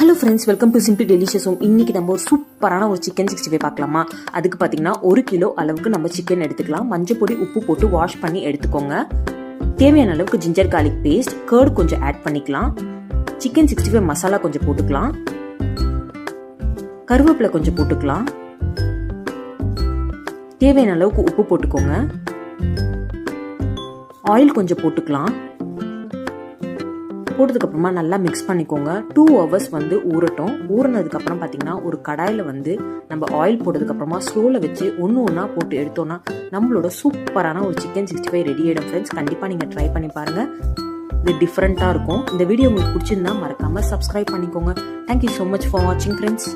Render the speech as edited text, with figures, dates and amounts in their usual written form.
Hello friends, welcome to simple delicious home. இன்றைக்கி நம்ம ஒரு சூப்பரான ஒரு சிக்கன் 65 பார்க்கலாமா? அதுக்கு பார்த்தீங்கன்னா 1 கிலோ அளவுக்கு நம்ம சிக்கன் எடுத்துக்கலாம். மஞ்சள் பொடி உப்பு போட்டு வாஷ் பண்ணி எடுத்துக்கோங்க. தேவையான அளவுக்கு ஜிஞ்சர் கார்லிக் பேஸ்ட், கர்டு கொஞ்சம் ஆட் பண்ணிக்கலாம். சிக்கன் 65 மசாலா கொஞ்சம் போட்டுக்கலாம். கருவேப்பிலை கொஞ்சம் போட்டுக்கலாம். தேவையான அளவுக்கு உப்பு போட்டுக்கோங்க. ஆயில் கொஞ்சம் போட்டுக்கலாம். போட்டதுக்கப்புறமா நல்லா மிக்ஸ் பண்ணிக்கோங்க. 2 hours ஊறட்டும். ஊறினதுக்கப்புறம் பார்த்தீங்கன்னா ஒரு கடாயில் நம்ம ஆயில் போட்டதுக்கப்புறமா ஸ்லோவில் வச்சு ஒன்றா போட்டு எடுத்தோன்னா நம்மளோட சூப்பரான ஒரு சிக்கன் 65 ரெடி ஆகிடும் ஃப்ரெண்ட்ஸ். கண்டிப்பாக நீங்கள் ட்ரை பண்ணி பாருங்கள். இது டிஃப்ரெண்ட்டாக இருக்கும். இந்த வீடியோ உங்களுக்கு பிடிச்சிருந்தா மறக்காமல் சப்ஸ்கிரைப் பண்ணிக்கோங்க. தேங்க்யூ ஸோ மச் ஃபார் வாட்சிங் ஃப்ரெண்ட்ஸ்.